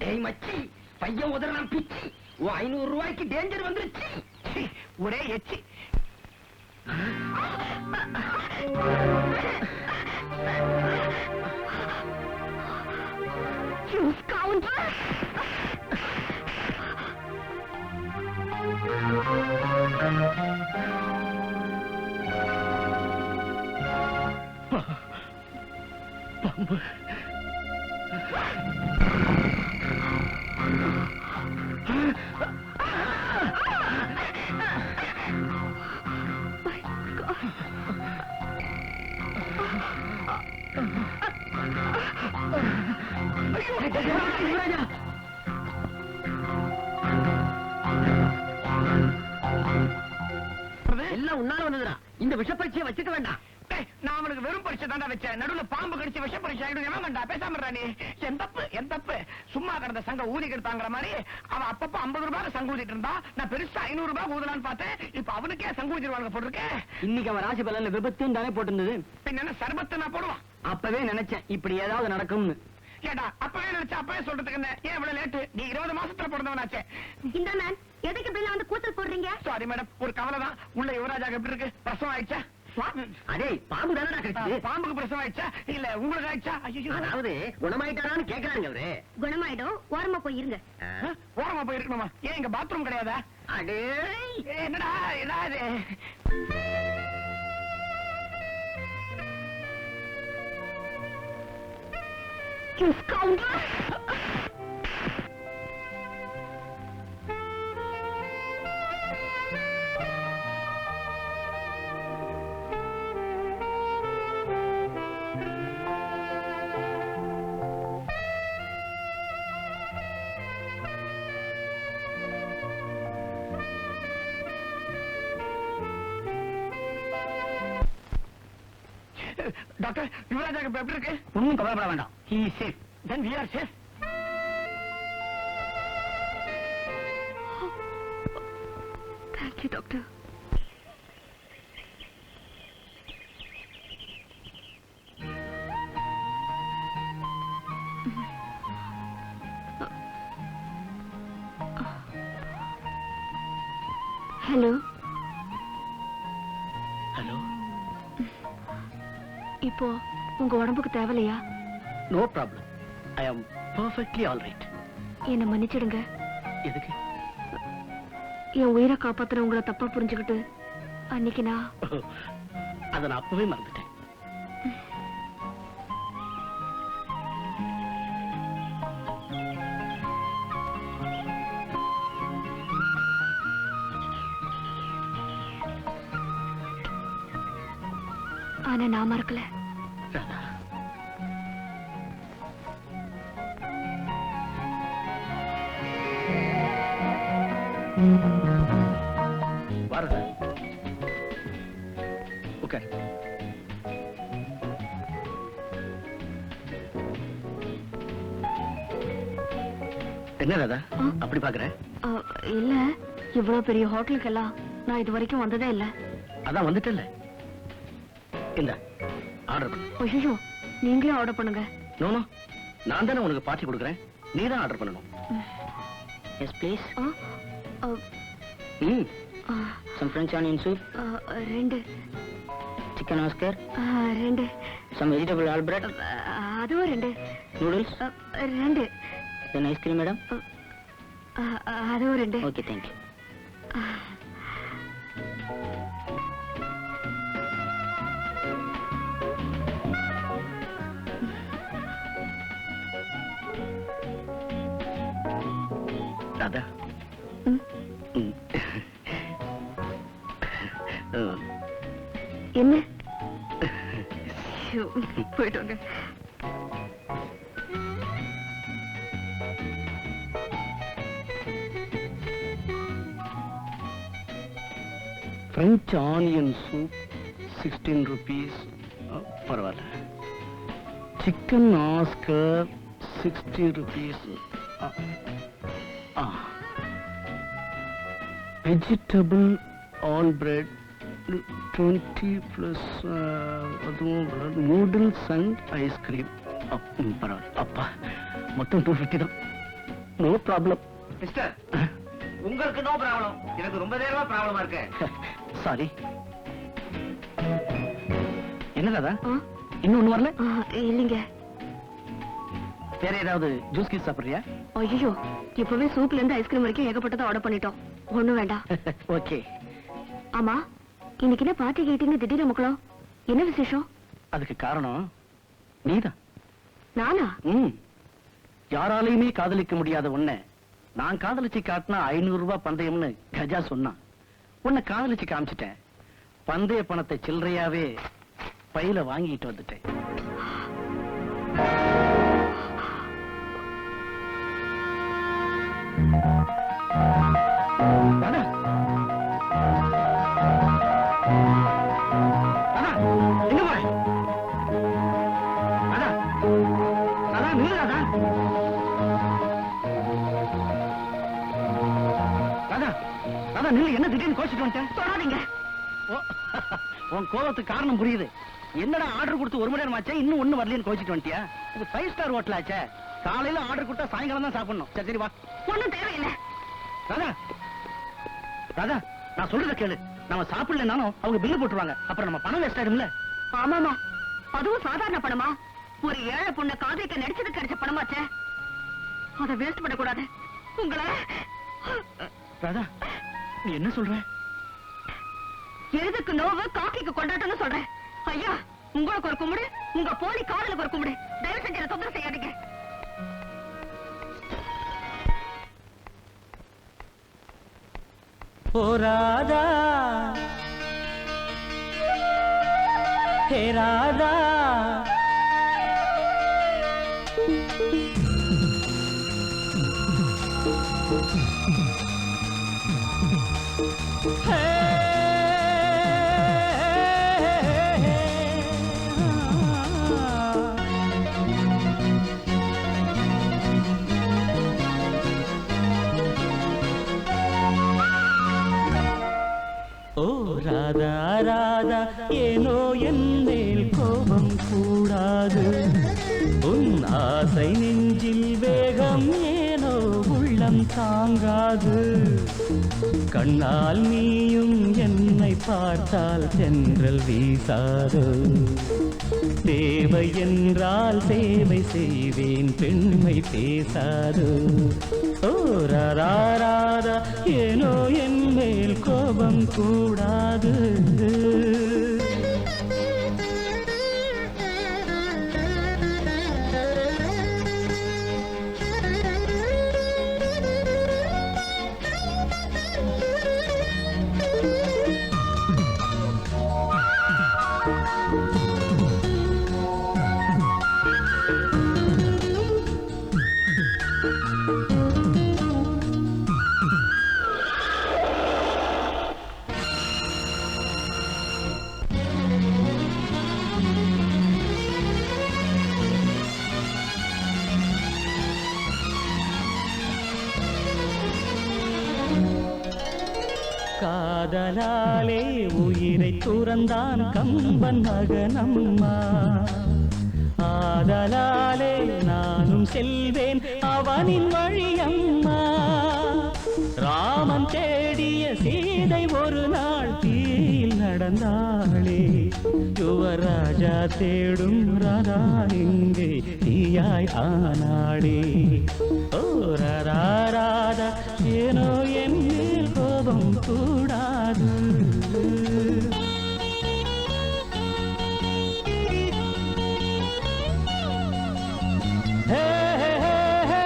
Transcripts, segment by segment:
டேய் மச்சி, பையன் உதறான் பிச்சி. 500 ரூபாய்க்கு டேஞ்சர் வந்துருச்சு. ஒரே எச்சி. You scoundrel! பாம்பு. எல்லாம் உன்னால வந்ததுடா. இந்த விஷ பரீட்சையை வச்சுக்க வேண்டாம். நான் அவனுக்கு வெறும் பரிசை தாண்டா வச்சேன். நடுவுல பாம்பு கடிச்சு விஷ பரிசை ஆயிடும். எவன் கண்டா? பேசாம நீ. என் தப்பு. சும்மா கிடந்த சங்க ஊதி கெடுத்தாங்கிற மாதிரி அவன் அப்பப்ப 50 ரூபாய் சங்கு ஊதிட்டு இருந்தா, நான் பெருசா 500 ரூபாய் ஊதலான்னு பார்த்தேன். இப்ப அவனுக்கே சங்கு ஊதிடுவாங்க போட்டிருக்கேன். இன்னைக்கு அவன் ராசி பலன்ல விபத்துன்னு தானே போட்டிருந்தது. பின்ன சர்பத்தை நான் போடுவான். அப்பவே நினைச்சேன் இப்படி ஏதாவது நடக்கும்னு. ஏடா அப்பவே நினைச்சா அப்பவே சொல்றதுக்கு என்ன? ஏன் இவ்வளவு லேட்டு? நீ 20 மாசத்துல பிறந்தவனாச்சே. இந்த மேன் எதுக்கு பின்ன வந்து கூத்தல் போடுறீங்க? சாரி மேடம், ஒரு கவலை தான். உள்ள யுவராஜா எப்படி இருக்கு? பிரசவம் ஆயிடுச்சா? அதே பாம்பு தானடா கடிச்சது. பாம்புக்கு பிரசவம் ஆயிடுச்சா இல்ல உங்களுக்கு ஆயிடுச்சா? ஐயோ, அதாவது குணமாயிட்டாரான்னு கேக்குறாங்க அவரு. குணமாயிடும், ஓரமா போய் இருங்க. ஓரமா போய் இருக்கணுமா? ஏன் இங்க பாத்ரூம் கிடையாதா? அடே என்னடா இது? You scoundrel! டாக்டர், யுவராஜா எப்படி இருக்கு? ஒன்னும் கவலைப்பட வேண்டாம். He is safe. Then we are safe. Thank you, doctor. Hello. Hello. இப்போ உங்க உடம்புக்கு தேவையில்லையா? No problem. ஐ ஆம் பெர்ஃபெக்ட்லி ஆல் ரைட். என்ன மன்னிச்சிடுங்க. எதுக்கு? என் உயிரை காப்பாத்துற உங்களை தப்பா புரிஞ்சுக்கிட்டு அன்னைக்கு நான் அதை நான் அப்பவே மறந்துட்டேன். ஆனா நான் மறக்கல. ராதா, வரதா, உட்கார். என்ன ராதா அப்படி பாக்குற? இல்ல, இவ்வளவு பெரிய ஹோட்டலுக்கெல்லாம் நான் இது வரைக்கும் வந்ததே இல்ல. அதான் வந்துட்டல்ல. இந்த ஆர்டர் பண்ணு. ஐயோ, நீங்களே ஆர்டர் பண்ணுங்க. நோ, நான் தானே உனக்கு பார்ட்டி கொடுக்குறேன். நீ தான் ஆர்டர் பண்ணணும். Yes please. Some French onion soup. 2. Chicken Oscar. 2. Some vegetable Alfred. அதுவும் 2. நூடுல்ஸ். 2. Then ice cream madam. அதுவும் 2. Okay, thank you. ராதா, என்ன? போயிட்டு வாங்க. French onion soup 16 rupees. பரவாயில்ல. Chicken Oscar 60 rupees. Vegetable all bread 20 plus அதுவும் நூடுல்ஸ் அண்ட் ஐஸ்கிரீம் பரவாயில்ல அப்பா, மொத்தம் 250 தான். No problem. மிஸ்டர், உங்களுக்கு நோ ப்ராப்ளம், எனக்கு ரொம்ப நேரமா ப்ராப்ளமா இருக்கு. சாரி. என்னதா ஆ? இன்னும் ஒண்ணு வரல? இல்லைங்க. வேற ஏதாவது ஜூஸ் கீஸ் சாப்பிடுறியா? ஐயோ, இப்பவே சூப்ல இருந்து ஐஸ்கிரீம் வரைக்கும் ஏகப்பட்டதை ஆர்டர் பண்ணிட்டோம். ஒண்ணும் வேண்டாம். ஓகே. ஆமா, இன்னைக்கு என்ன பார்ட்டி கேட்டீங்க திடீர்னு மக்களோ? என்ன விசேஷம்? அதுக்கு காரணம் நீதான். நானா? யாராலையுமே காதலிக்க முடியாத உன்னை நான் காதலிச்சு காட்டினா 500 ரூபாய் பந்தயம்னு கஜா சொன்னான். உன்னை காதலிச்சு காமிச்சிட்டேன். பந்தய பணத்தை சில்லறையாவே பையில வாங்கிட்டு வந்துட்டேன். ராதா, ராதா, எங்க போற? ராதா, ராதா, நில்லு ராதா. ராதா, ராதா, நில்லு. என்ன திடீர்னு கோச்சிட்டு வந்துட்டேன்? சொல்லாதீங்க. உன் கோபத்துக்கு காரணம் புரியுது. என்னடா ஆர்டர் கொடுத்து 1 மணி நேரம் ஆச்சே, இன்னும் ஒண்ணு வரலன்னு கோச்சிட்டு வந்துட்டியா? இது 5 ஸ்டார் ஹோட்டல் ஆச்சே. காலையில ஆர்டர் கொடுத்தா சாயங்காலம் தான் சாப்பிடணும். சரி சரி வா. ஒண்ணும் தேவையில்லை. ராதா, ராதா, நான் சொல்றத கேளு. நம்ம சாப்பிடலனாலும் அவங்க பில்லு போட்டுருவாங்க. அப்புறம் நம்ம பணம் வேஸ்ட் ஆயிடும்ல. ஆமாமா, அதுவும் சாதாரண பணமா? ஒரு ஏழை பொண்ணை காதலிக்க நடிச்சது கிடைச்ச பணமாச்சே. அதை வேஸ்ட் பண்ணக்கூடாது. உங்களை ராதா, நீ என்ன சொல்ற? எதுக்கு நோவு காக்கிக்கு கொண்டாட்டம்னு சொல்றேன். ஐயா, உங்களுக்கு ஒரு கும்பிடு, உங்க போலி காதலுக்கு ஒரு கும்பிடு. தயவு செஞ்சு என்ன தொந்தரவு செய்யாதீங்க. ஓ ராதா, ஹே ராதா, ஹே ஓ ராதா ராதா, ஏனோ என் மேல் கோபம் கூடாது. உன் ஆசை நெஞ்சில் வேகம் ஏனோ உள்ளம் தாங்காது. கண்ணால் நீயும் என்னை பார்த்தால் தென்றல் வீசாது. தேவை என்றால் சேவை செய்வேன், பெண்மை பேசாது. ஓ ராதா ராதா, ஏனோ என் மேல் கோபம் கூடாது. காதலாலே உயிரை துறந்தான் கம்பன் மகனம்மா. ஆதலாலே நானும் செல்வேன் அவனின் வழியம்மா. ராமன் தேடிய சீதை ஒரு நாள் தீயில் நடந்தாளே. யுவராஜா தேடும் ராதா இங்கே தீயாய் ஆனாளே. ஓ ராதா ராதா, ஏனோ என் மேல் கோபம் கூடாது. ஹே ஹே ஹே ஹே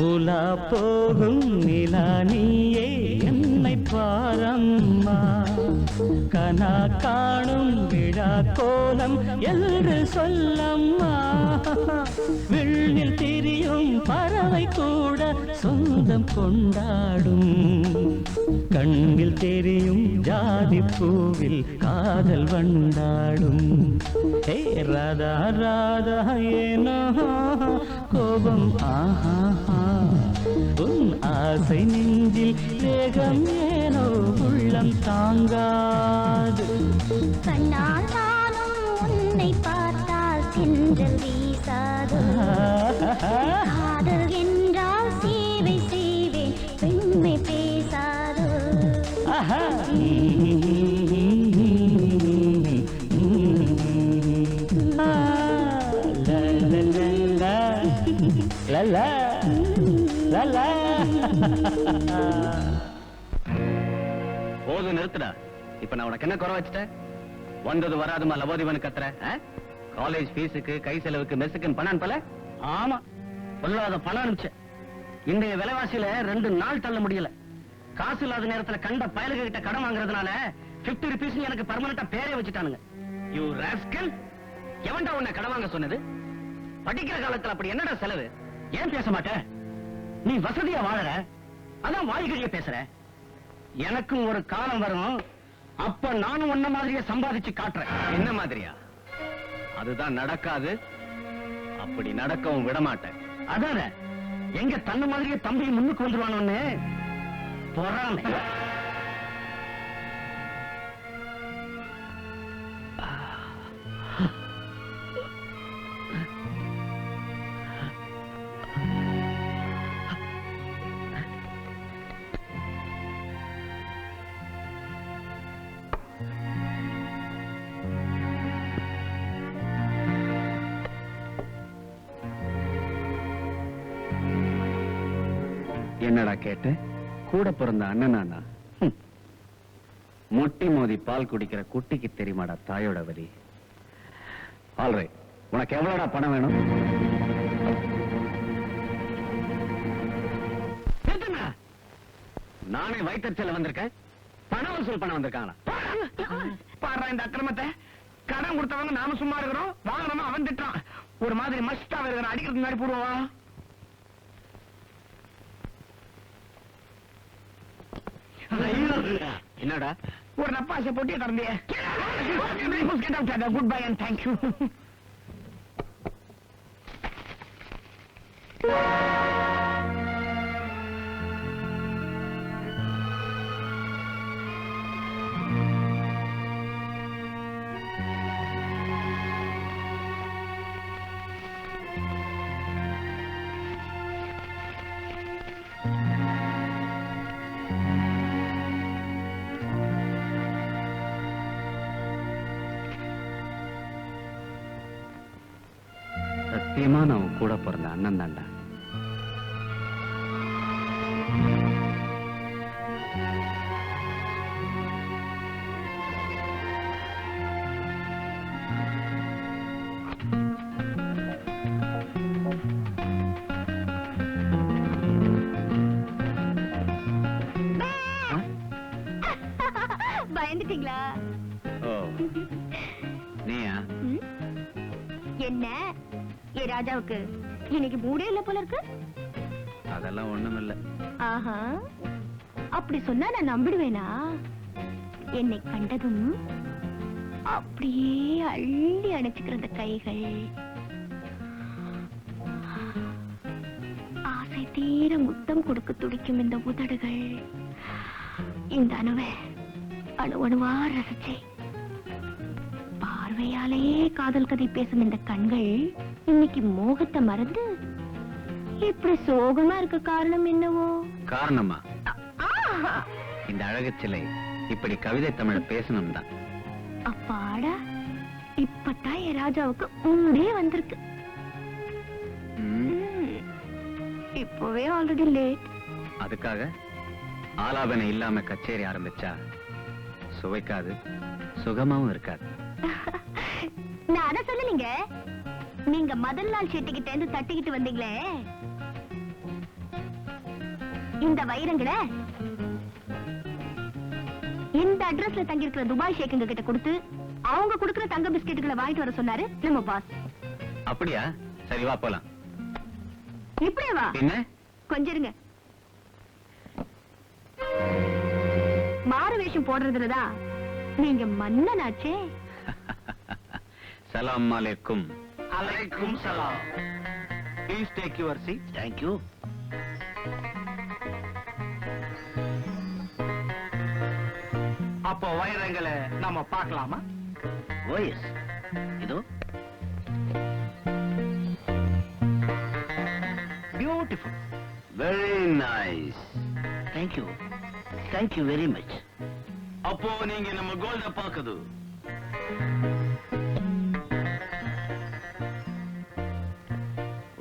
உலா போகும் நிலா நீயே என்னை பாரம்மா. கனா காணும் விழா கோலம் என்று சொல்லம்மா. விண்ணில் திரியும் பறவை கூட சொந்தம் கொண்டாடும். கண்ணில் தெரியும் ஜாதி பூவில் காதல் வண்டாடும். ஹே ராதா ராதா ஏனோ கோபம் ஆஹா, உன் ஆசை நெஞ்சில் வேகம் ஏனோ உள்ளம் தாங்காது. கண்ணால் நானும் உன்னை பார்த்தால் தென்றல் வீசாது. காதல் என்றால் சேவை செய்வேன், பெண்மை பேசாது. போதும் நிறுத்துடா. இப்ப நான் உனக்கு என்ன குறை வச்சுட்டேன்? வந்தது வராதுமா லவோதிவனு கத்துற. காலேஜ் ஃபீஸுக்கு, கை செலவுக்கு, மெஸ்ஸுக்கு பணம் அனுப்பல? ஆமா, பொல்லாத பணம் அனுப்பிச்சேன். இன்றைய விலைவாசியில 2 நாள் தள்ள முடியல. காசு இல்லாத நேரத்துல கண்ட பயலுக கிட்ட கடன் வாங்குறதுனால 50 rupees எனக்கு பர்மனண்டா பேரே வச்சுட்டானுங்க. யூ ராஸ்கல், எவன்டா உன்னை கடன் வாங்க சொன்னது? படிக்கிற காலத்துல அப்படி என்னடா செலவு? ஏன் பேச மாட்ட? நீ வசதியா வாழற, அதான் வாய்கழிய பேசுற. எனக்கும் ஒரு காலம் வரும், அப்ப நானும் உன்ன மாதிரியே சம்பாதிச்சு காட்டுறேன். என்ன மாதிரியா? அதுதான் நடக்காது. அப்படி நடக்கவும் விட மாட்டேன். அதான எங்க தன்ன மாதிரியே தம்பி முன்னுக்கு வந்துருவானு பொறாமை. என்னடா கேட்ட? கூட பிறந்த அண்ணனா? முட்டி மோதி பால் குடிக்கிற குட்டிக்கு தெரியுமாடா தாயோட வலி? ஆல்ரைட், உனக்கு எவ்வளவுடா பணம் வேணும்? நானே வயிற்றுச்சல வந்திருக்கேன், பணம் வசூல் பண்ண வந்திருக்காங்களா? பாடுறா இந்த அக்கிரமத்தை. கடன் கொடுத்தவங்க நாம சும்மா இருக்கிறோம், வாங்கணும் அவன் திட்டான். ஒரு மாதிரி மஸ்டா இருக்கிற அடிக்கிறதுக்கு முன்னாடி போடுவா. என்னடா ஒரு நப்பாசை போட்டியே திறந்தியே. Goodbye and thank you. சத்தியமா நான் உன் கூட பிறந்த அண்ணன் தான்டா. பயந்துட்டீங்களா? ஓ, நீயா? என்ன ஏ ராஜாவுக்கு இன்னைக்கு மூடே இல்ல போல இருக்கு. அதெல்லாம் ஒண்ணுமில்ல. ஆஹா, அப்படி சொன்னா நான் நம்பிடுவேனா? என்னை கண்டதும் அப்படியே அள்ளி அணைச்சுக்கிற அந்த கைகள், ஆசை தீர முத்தம் கொடுக்க துடிக்கும் இந்த உதடுகள், இந்த அணுவை அணுவணுவா ரசிச்சே பார்வையாலேயே காதல் கதை பேசும் இந்த கண்கள் இன்னைக்கு மோகத்தை மறந்து இப்படி சோகமா இருக்க காரணம் என்னவோ? காரணமா? ஆஹா! இந்த அழகு சிலை இப்படி கவிதை தமிழ் பேசணும் தான். அப்பாடா, இப்பதான் என் ராஜாவுக்கு உண்டே வந்திருக்கு. இப்பவே ஆல்ரெடி லேட். அதுக்காக ஆலாபனை இல்லாம கச்சேரி ஆரம்பிச்சா சுவைக்காது, சுகமாவும் இருக்காது. நான் அத சொல்லலீங்க. நீங்க மதன் லால் செட்டிக்கிட்ட இருந்து தட்டிக்கிட்டு வந்தீங்களே இந்த வைரங்களை இந்த அட்ரஸ்ல தங்கி இருக்கிற துபாய் ஷேக்குங்க கிட்ட கொடுத்து அவங்க கொடுக்கிற தங்க பிஸ்கெட்டுகளை வாங்கிட்டு வர சொன்னாரு நம்ம பாஸ். அப்படியா? சரி வா போலாம். இப்படியே வா. என்ன? கொஞ்சம் இருங்க. மாறு வேஷம் போடுறதுலதான் நீங்க மன்னனாச்சே. சலாம் அலைக்கும். அலைக்கும் சலாம். Please take your seat. Thank you. அப்போ வைரங்களை நாம பார்க்கலாமா? ஓஎஸ், இதோ. Beautiful. Very nice. Thank you very much. அப்போ நீங்க நம்ம கோல்ட பாக்குது.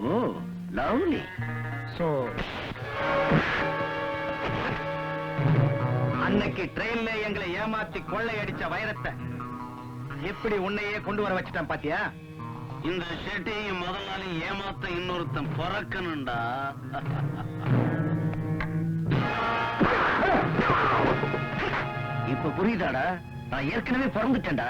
ஓ லவ்லி. சோ அன்னைக்கு ட்ரெயின்ல எங்களை ஏமாத்தி கொள்ளையடிச்ச வைரத்தை எப்படி உன்னையே கொண்டு வர வச்சுட்டான் பாத்தியா? இந்த ஷெட்டியும் முதலாளி ஏமாத்த இன்னொருத்தன் பிறக்கணும்டா. இப்ப புரியுதாடா? நான் ஏற்கனவே பிறந்துட்டேன்டா.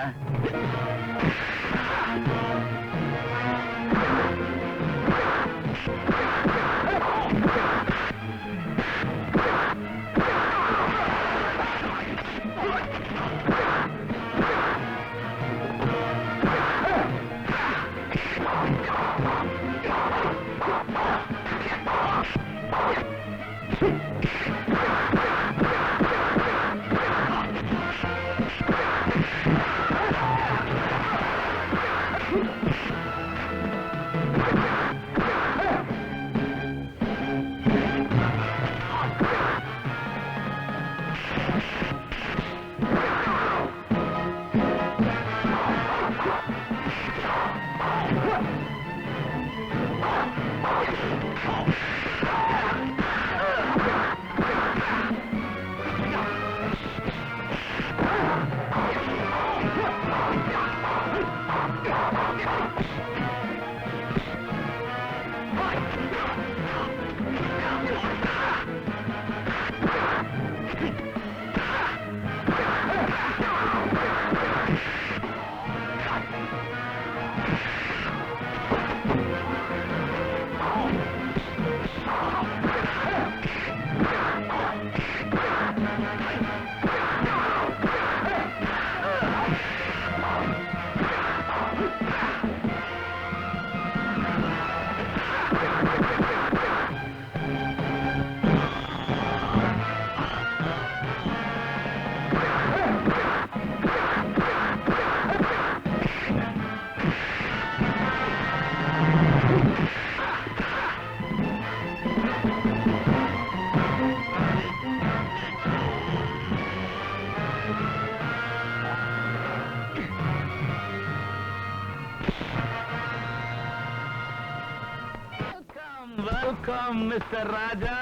வெல்கம் மிஸ்டர் ராஜா.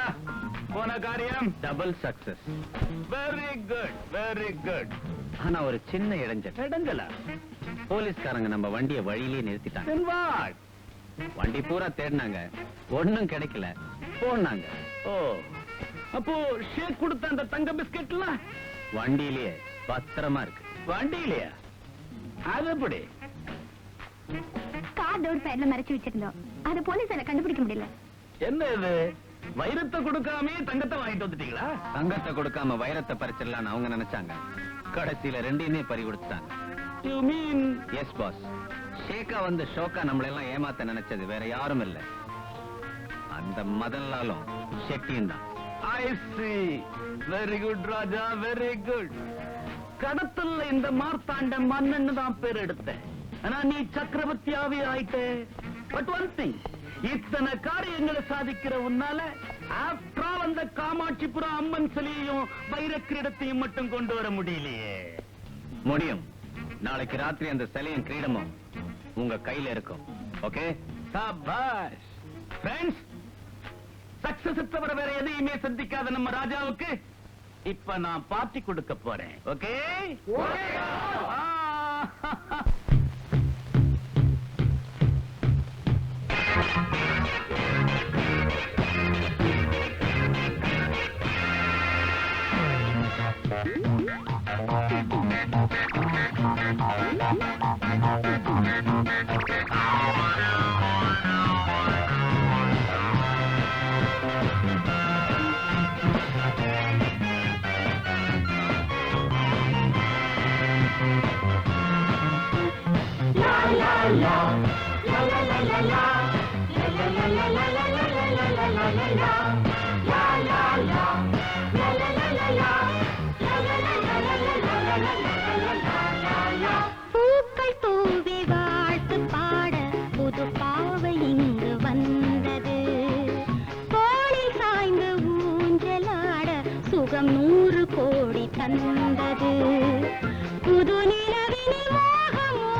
போன காரியம் double success. Very good, very good. ஆனா ஒரு சின்ன இடைஞ்சலா? போலீஸ்காரங்க நம்ம வண்டியை வழியிலே நிறுத்திட்டாங்க. வண்டி பூரா தேடினாங்க, ஒண்ணும் கிடைக்கல. போனாங்க. ஓ, அப்போ ஷேக் கொடுத்த அந்த தங்க பிஸ்கெட்ல வண்டியிலேயே பத்திரமா இருக்கு. வண்டியிலேயா? அது எப்படி? கார் டோர் பேர்ல மறைச்சு வச்சிருந்தோம். அது போலீஸால கண்டுபிடிக்க முடியல. என்ன இது? வைரத்தை கொடுக்காம தங்கத்தை வாங்கிட்டு வந்துட்டீங்களா? தங்கத்தை கொடுக்காம வைரத்தை பறிச்சிடலாம்னு அவங்க நினைச்சாங்க. கடைசியில ரெண்டையுமே பறி கொடுத்துட்டாங்க. You mean? Yes boss. Sheikha வந்து ஷோக்கா நம்மள எல்லாம் ஏமாத்த நினைச்சது வேற யாரும் இல்ல, அந்த மதன்லாலும் ஷெட்டியும் தான். I see. Very good Raja, very good. கடத்தல்ல இந்த மார்த்தாண்ட மன்னன்னு தான் பேர் எடுத்தேன். ஆனா நீ சக்கரவர்த்தியாவே ஆயிட்ட. But one thing, இத்தனை காரியங்களை சாதிக்கிற உன்னால ஆஃப்டர் ஆல் அந்த காமாட்சிபுரம் அம்மன் சிலையையும் வைர கிரீடத்தையும் மட்டும் கொண்டு வர முடியலையே. முடியும். நாளைக்கு ராத்திரி அந்த சிலையும் கிரீடமும் உங்க கையில இருக்கும். ஓகே? சபாஷ். ஃப்ரெண்ட்ஸ், சக்சஸ் தவிர வேற எதையுமே சந்திக்காத நம்ம ராஜாவுக்கு இப்ப நான் பார்ட்டி கொடுக்க போறேன். ஓகே? பூக்கள் தூவி வாழ்த்து பாட புது பாவை இங்கு வந்தது. கோழி சாய்ந்து ஊஞ்சலாட சுகம் 100 கோடி தந்தது. புது நிலவினில் மோகமோ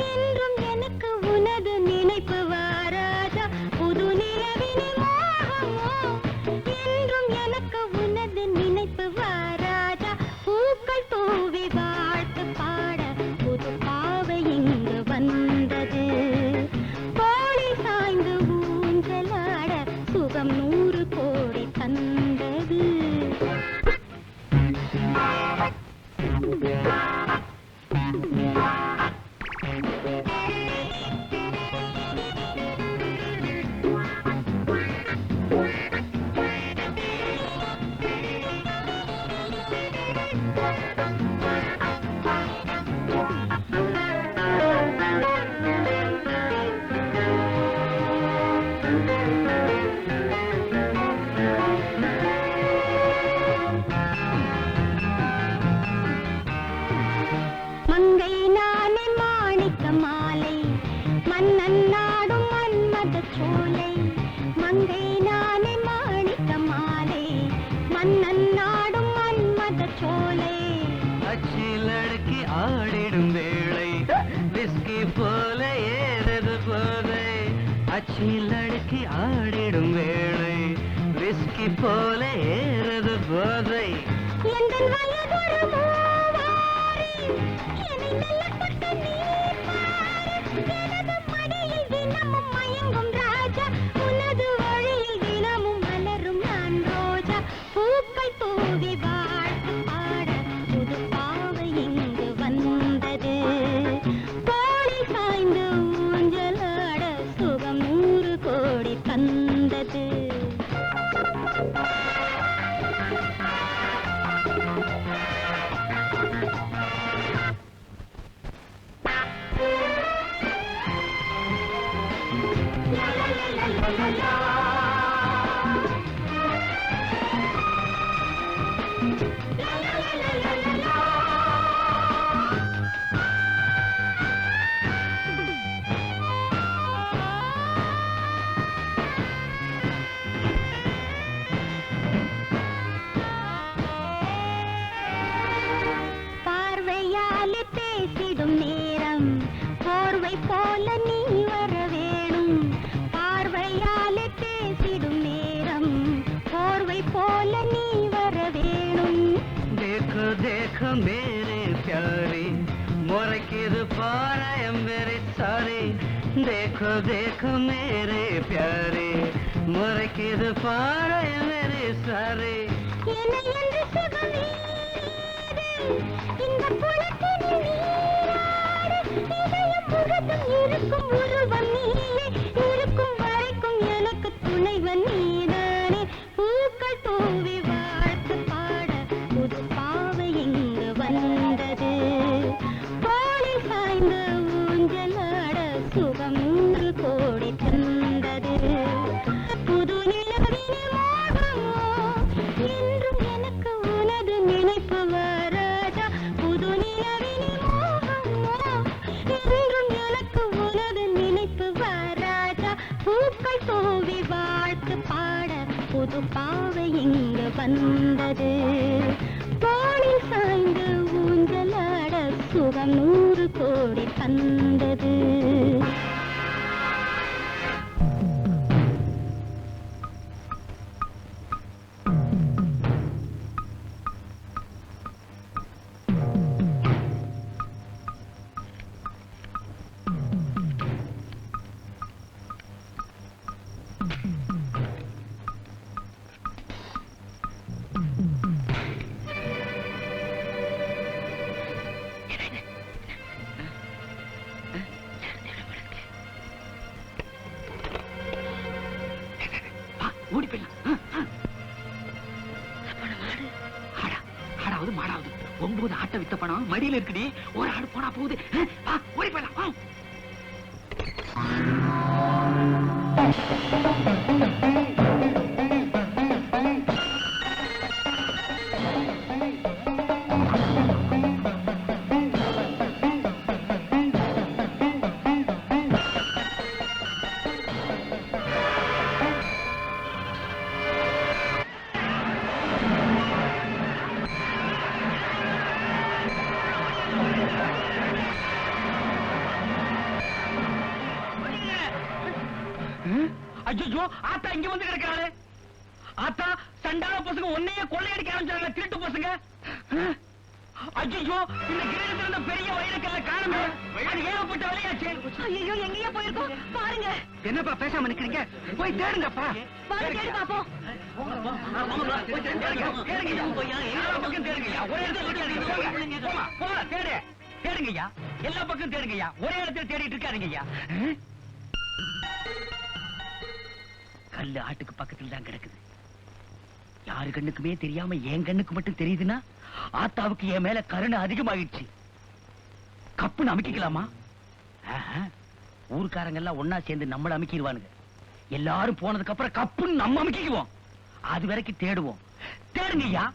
என்றும் எனக்கு உனது நினைப்பு வாராதா. புது நிலவினில் மோகமோ என்றும் எனக்கு உனது நினைப்பு வாராதா. பூக்கள் தூவி வாழ்த்து பாட புது பாவை இங்கு வந்தது. கோழி சாய்ந்து ஊஞ்சலாட சுகம் 100 கோடி தந்தது. மங்கை நானே மாணிக்க மாலை மன்னன் நாடும் மன்மத சோலை. மங்கை நானே மாணிக்க மாலை மன்னன் நாடும் மன்மத சோலை. அச்சி லड़की ஆடிடும் வேளை விஸ்கி போல ஏறது போதை. அச்சி லड़की ஆடிடும் வேளை விஸ்கி போல ஏறது போதை. எந்தன் வயதொரு மூவாரி என்னை மெல்லப்பட்ட நீர் பாரு. எனது மடியில் தினமும் மயங்கும் ராஜா உனது வழியில் தினமும் மலரும் நான் ரோஜா. பூக்கள் தூவி வாழ்த்து பாட புது பாவை இங்கு வந்தது. கோழி சாய்ந்து ஊஞ்சலாட சுகம் 100 கோடி தந்தது. பார்வையாலே பேசிடும் நேரம் போர்வை போல நீ வர வேணும். பார்வையாலே பேசிடும் நேரம் போர்வை போல நீ வர வேணும். देखो देखो मेरे प्यारे मोरकिद पारा मेरे सारे. देखो देखो मेरे प्यारे मोरकिद पारा मेरे सारे. என்னை என்று சுகம் நீரேது, இந்த குளத்தினில் நீராடு. இதயம் முழுதும் இருக்கும் உருவம் நீயே, இருக்கும் வரைக்கும் எனக்கு துணைவன் நீதானே. பூக்கள் தூவி வாழ்த்து பாட புது பாவை இங்கு வந்தது. கோழி சாய்ந்து ஊஞ்சலாட சுகம் 100 கோடி தந்தது. புது நிலவினில் மோகமோ என்றும் எனக்கு உனது நினைப்பு வராதா. புது நிலவினில் மோகமோ என்றும் எனக்கு உனது நினைப்பு வராதா. பூக்கள் தூவி வாழ்த்து பாட புது பாவை இங்கு வந்தது. கோழி சாய்ந்து ஊஞ்சலாட சுகம் 100 கோடி தந்தது. ஆடாவது மாடாவது 9 ஆட்டை வித்த பணம் மடியில இருக்குடி. ஒரு ஆடு போனா போகுது. வா, ஓடி போயிடலாம். வா. ஐயோ, ஆத்தா இங்க வந்து கிடக்காளே. ஆத்தா, சண்டாள பசங்க ஒன்னையே கொள்ளையடிக்க ஆரம்பிச்சாங்க, திருட்டு பசங்க. ஐயோ, இந்த கிரகத்துல இருந்த பெரிய வைரக்கல்ல காணுமே. அது ஏகப்பட்ட வேலையாச்சு. ஐயோ, எங்கேயா போயிருக்கோம் பாருங்க. என்னப்பா பேசாம நிக்கிறீங்க? போய் தேடுங்கப்பா. வாங்க தேடி பாப்போம். தேடுங்கய்யா, எல்லா பக்கம் தேடுங்கய்யா, ஒரே இடத்துல தேடிட்டு இருக்காருங்கய்யா. கல்லு ஆட்டுக்கு பக்கத்துல தான் கிடக்குது. யாரு கண்ணுக்குமே தெரியாம என் கண்ணுக்கு மட்டும் தெரியுதுன்னா ஆத்தாவுக்கு என் மேல கருணை அதிகமாகிடுச்சு. கப்புன்னு அமைக்கலாமா? ஊர்க்காரங்க எல்லாம் ஒன்னா சேர்ந்து நம்மள அமைக்கிடுவானுங்க. எல்லாரும் போனதுக்கு அப்புறம் கப்புன்னு நம்ம அமைக்குவோம். அது வரைக்கும் தேடுவோம். தேடுங்கய்யா,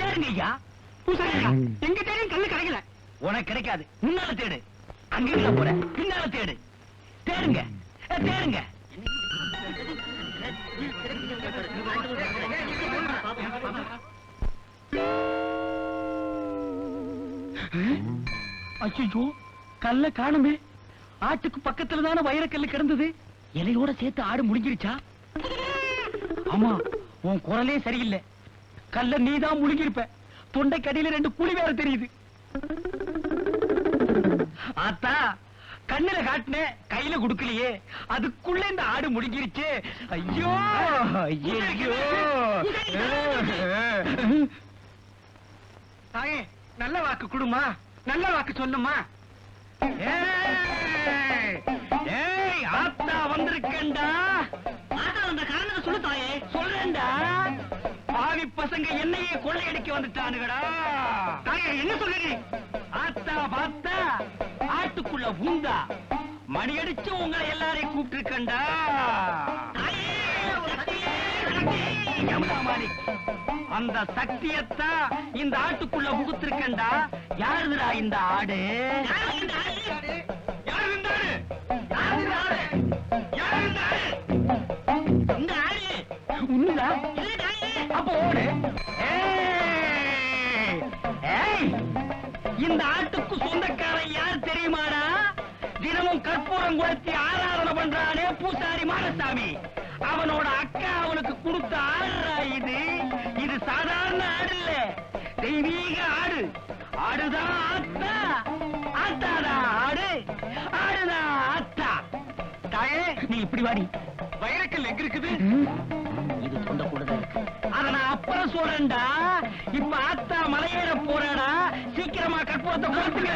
தேடுங்கய்யா. எங்க தேடும் கல்லு கிடைக்கல. உனக்கு கிடைக்காது. முன்னால தேடு. அங்க போற பின்னால தேடு. தேடுங்க, தேடுங்க. அச்சோ, கல்ல காணுமே. ஆட்டுக்கு பக்கத்துல தானே வைரக்கல்லு கிடந்தது. இலையோட சேர்த்து ஆடு முடிஞ்சிருச்சா? ஆமா, உன் குரலே சரியில்லை. கல்ல நீதான் முழுங்கிருப்ப. தொண்டை கடியில 2 குழி வேற தெரியுது. ஆத்தா, கண்ணுல காட்டின கையில குடுக்கலையே, அதுக்குள்ள இந்த ஆடு முடிஞ்சிருச்சு. ஐயோ ஐயோ. தாயே, நல்ல வாக்கு கொடுமா, நல்ல வாக்கு சொல்லுமா. ஏய், ஆத்தா வந்திருக்கேன்டா. ஆத்தா வந்த காரணத்தை சொல்லு தாயே. சொல்றேன்டா. பாவி பசங்க என்னையே கொள்ளையடிக்க வந்துட்டானுங்கடா. தாயே, என்ன சொல்லுங்க? ஆத்தா பார்த்தா ஆட்டுக்குள்ள பூந்தா மணி அடிச்சு உங்களை எல்லாரையும் கூப்பிட்டு இருக்கண்டா. அந்த சக்தியத்தா இந்த ஆட்டுக்குள்ள புகுத்திருக்கண்டா. யாருதுடா இந்த ஆடு? உண்மைதா? அப்ப ஓடு. இந்த ஆட்டுக்கு சொந்தக்காரன் யார் தெரியுமாடா? தினமும் கற்பூரம் கொளுத்தி ஆராதனை பண்றானே பூசாரி மாரசாமி. அவனோட அக்கா அவனுக்கு கொடுத்த ஆடுறா இது. இது சாதாரண ஆடு இல்ல, தெய்வீக ஆடு. ஆடுதான் ஆத்தா, ஆத்தாடா ஆடு, ஆடுதான் ஆத்தா. தாயே, நீ இப்படி வாடி. வைரக்கல் எங்க இருக்குது? இது தொண்டை கூடதான் இருக்கு. அத நான் அப்புறம் சொல்றேன்டா. இப்ப ஆத்தா மலையேற போறாடா. சீக்கிரமா கற்பூரத்தை கொடுத்துங்க.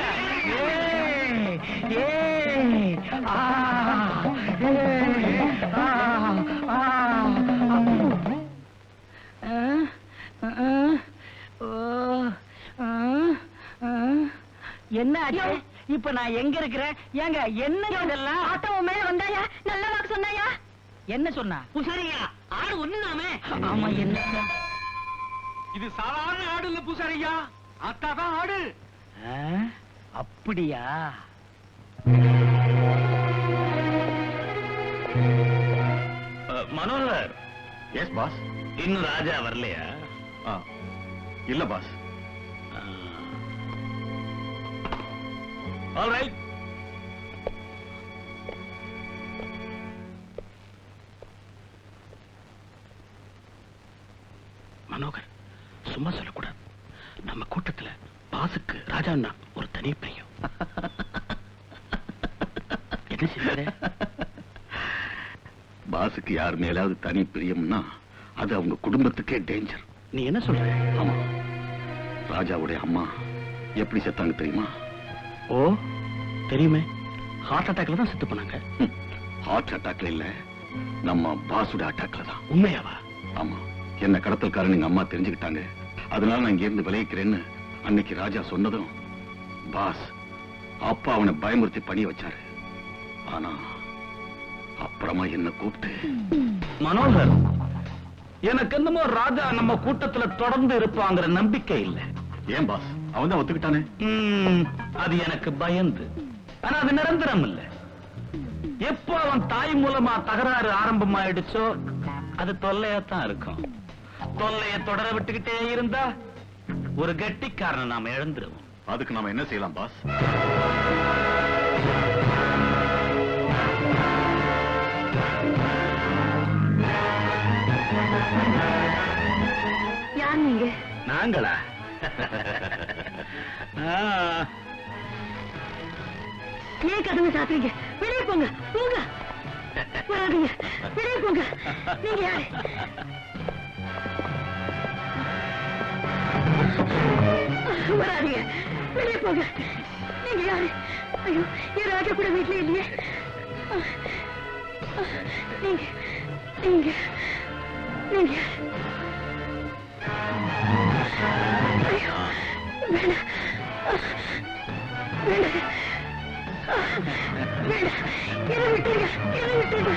என்ன ஆச்சு? இப்ப நான் எங்க இருக்கிறேன்? ஏங்க என்ன இதெல்லாம்? ஆட்டோ மேல வந்தாயா? நல்ல வாக்கு சொன்னாயா? என்ன சொன்னா? பூசாரியா, ஆடு ஒண்ணுதாமே. ஆமா, என்ன? இது சாதாரண ஆடு இல்ல பூசாரியா, ஆத்தாதான் ஆடு. அப்படியா? மனோகர். Yes boss. இன்னும் ராஜா வரலையா? இல்ல பாஸ். All right. மனோகர், சும்மா சொல்லக்கூடாது. நம்ம கூட்டத்துல பாசுக்கு ராஜான்னா ஒரு தனி பிரியம். என்ன செய்ய? பாஸுக்கு யார் மேலாவது தனி பிரியம்னா அது அவங்க குடும்பத்துக்கே டேஞ்சர். நீ என்ன சொல்ற? ஆமா, ராஜாவுடைய அம்மா எப்படி செத்தாங்க தெரியுமா? ஓ, தெரியுமே. ஹார்ட் அட்டாக்ல தான் செத்து போனாங்க. ஹார்ட் அட்டாக்ல இல்ல, நம்ம பாசுட அட்டாக்ல தான். உண்மையாவா? ஆமா, என்ன கடத்தல்காரன் எங்க அம்மா தெரிஞ்சுக்கிட்டாங்க. அதனால நான் இங்க இருந்து விளைவிக்கிறேன்னு அன்னைக்கு ராஜா சொன்னதும் பாஸ் அப்பா அவனை பயமுறுத்தி பணிய வச்சாரு. ஆனா அப்புறமா என்ன கூப்பிட்டு, மனோகர், எனக்கு என்னமோ ராஜா நம்ம கூட்டத்துல தொடர்ந்து இருப்பாங்கிற நம்பிக்கை இல்லை. ஏன் பாஸ், அவன் தான் ஒத்துக்கிட்டானே. அது எனக்கு பயந்து. ஆனா அது நிரந்தரம் இல்ல. எப்போ அவன் தாய் மூலமா தகராறு ஆரம்பமாயிடுச்சோ அது தொல்லையாத்தான் இருக்கும். தொல்லைய தொடர விட்டுக்கிட்டே இருந்தா ஒரு கெட்டிக்காரனை நாம இழந்துருவோம். அதுக்கு நாம என்ன செய்யலாம் பாஸ்? யார் நீங்க? நாங்களா? ஏன் கதவு சாத்துறீங்க? வெளியே போங்க, போங்க. வராதீங்க, வெளியே போங்க. நீங்க யாரு? வராதீங்க, வெளியே போங்க. நீங்க யாரு? ஐயோ, என் ராஜா கூட வீட்டுல இல்லையே. நீங்க நீங்க நீங்க ஐயோ, வேணாம் வேணாம் வேணாம், என்னை விட்டுருங்க, என்னை விட்டுருங்க.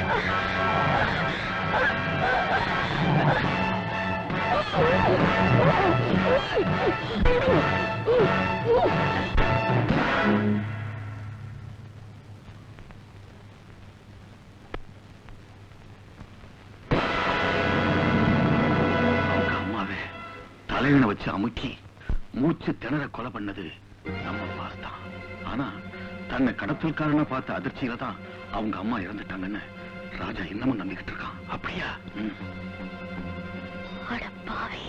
அவங்க அம்மாவை தலைவனை வச்சு அமுக்கி மூச்சு திணற கொலை பண்ணது நம்ம பாஸ் தான். ஆனா தன்னை கடத்தல்காரனா பார்த்த அதிர்ச்சியில தான் அவங்க அம்மா இறந்துட்டாங்கன்னு ராஜா இன்னமும் நம்பிக்கிட்டு இருக்கான். அப்படியா? அட பாவி,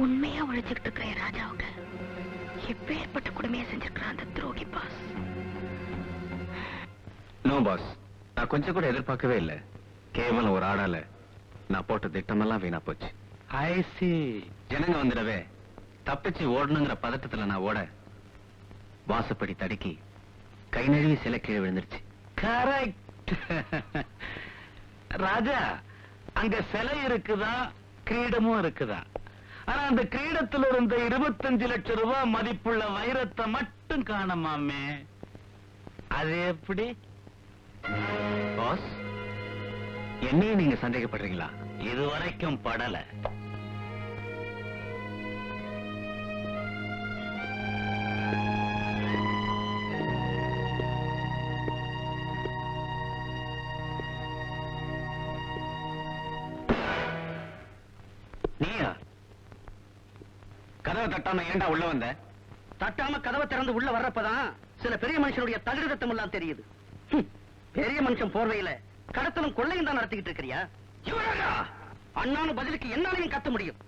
உண்மையா உழைச்சுக்கிட்டு இருக்கிற என் ராஜாவுக்கு எப்பேற்பட்ட கொடுமையை செஞ்சிருக்கிறான் அந்த துரோகி பாஸ். நோ பாஸ், நான் கொஞ்சம் கூட எதிர்பார்க்கவே இல்லை. கேவலம் ஒரு ஆடால நான் போட்ட திட்டமெல்லாம் வீணா போச்சு. ஐ சி. ஜனங்க வந்துடவே தப்பிச்சு ஓடணுங்கிற பதட்டத்துல நான் ஓட வாசப்படி தடுக்கி கை நழுவி சிலை கீழே விழுந்துருச்சு. கரெக்ட். ராஜா, அங்க சிலை இருக்குதா, கிரீடமும் இருக்குதா? ஆனா அந்த கிரீடத்துல இருந்த 25 லட்சம் ரூபாய் மதிப்புள்ள வைரத்தை மட்டும் காணமாமே. அது எப்படி? பாஸ், என்னையும் நீங்க சந்தேகப்படுறீங்களா? இதுவரைக்கும் படல. நீயா கதவை தட்டாம ஏண்டா உள்ள வந்த? தட்டாம கதவை திறந்து உள்ள வர்றப்பதான் சில பெரிய மனுஷனுடைய தகுதித்தம் எல்லாம் தெரியுது. பெரிய மனுஷன் போர்வையில கடத்தலும் கொள்ளையும் தான் நடத்திக்கிட்டு இருக்கிறியா? அண்ணானு பதிலுக்கு என்னாலையும் கத்த முடியும்.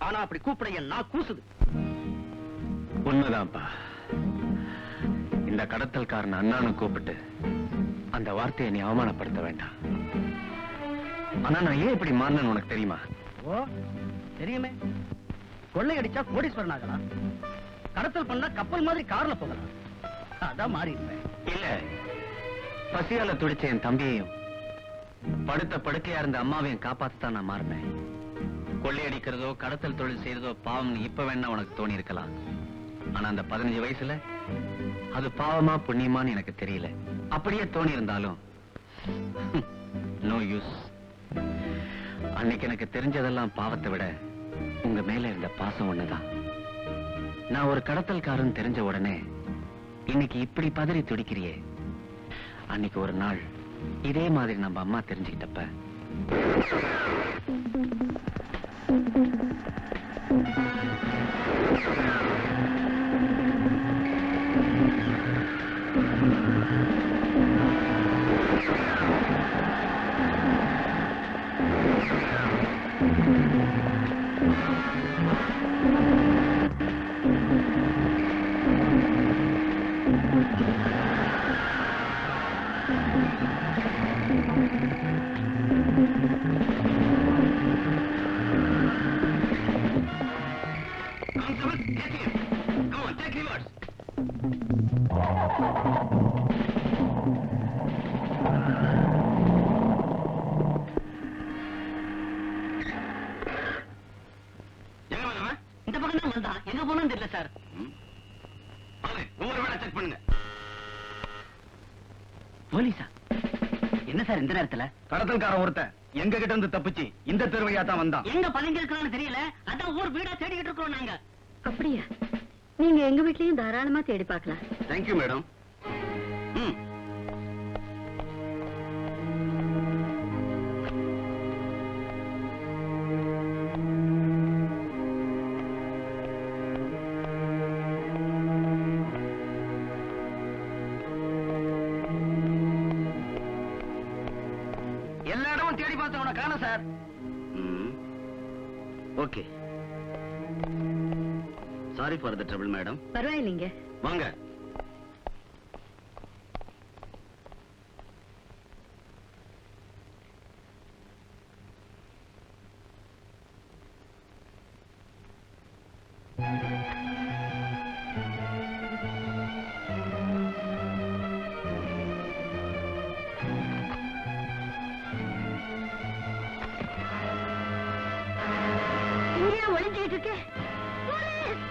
ஆனா அப்படி கூப்பிட என் நான் கூசுது. உண்மைதான்ப்பா. இந்த கடத்தல்காரன் அண்ணானு கூப்பிட்டு அந்த வார்த்தையை நீ அவமானப்படுத்த வேண்டாம். ஆனா நான் ஏன் இப்படி மாறினேன்னு உனக்கு தெரியுமா? ஓ, தெரியுமே. கொள்ளை அடிச்சா கோடீஸ்வரன் ஆகலாம், கடத்தல் பண்ணா கப்பல் மாதிரி கார்ல போகலாம். அதான் மாறி இருப்பேன். இல்ல, பசியால துடிச்ச என் தம்பியையும் படுத்த படுக்கையா இருந்த அம்மாவையும் காப்பாத்தான் நான் மாறினேன். கொள்ளையடிக்கிறதோ கடத்தல் தொழில் செய்யறதோ பாவம் இப்ப வேணா உனக்கு தோணி இருக்கலாம். ஆனா அந்த 15 வயசுல அது பாவமா புண்ணியமான்னு எனக்கு தெரியல. அப்படியே தோணி இருந்தாலும் நோ யூஸ். அன்னைக்கு எனக்கு தெரிஞ்சதெல்லாம் பாவத்தை விட உங்க மேல இருந்த பாசம் ஒண்ணுதான். நான் ஒரு கடத்தல்காரன் தெரிஞ்ச உடனே இன்னைக்கு இப்படி பதறி துடிக்கிறியே. அன்னைக்கு ஒரு நாள் இதே மாதிரி நம்ம அம்மா தெரிஞ்சுக்கிட்டப்ப தான் வந்தான். எங்க போனோம்னு தெரியல சார். ஒவ்வொரு வேலை செக் பண்ணுங்க. போலீஸா? என்ன சார் இந்த நேரத்துல? கடத்தல்காரன் ஒருத்தன் எங்க கிட்ட இருந்து தப்பிச்சு இந்த தெருவையா தான் வந்தான். எங்க பதுங்கி இருக்கிறான்னு தெரியல. அதான் ஊர் வீடா தேடிக்கிட்டு இருக்கோம் நாங்க. அப்படியா? நீங்க எங்க வீட்லயும் தாராளமா தேடி பார்க்கலாம். Thank you madam. எல்லா இடமும் தேடி பார்த்தோம், உன காணோம் sir. Okay, sorry for the trouble madam. பரவாயில்லைங்க. வாங்க. இங்கே ஒளிஞ்சிட்டு இருக்கே. போலீஸ்!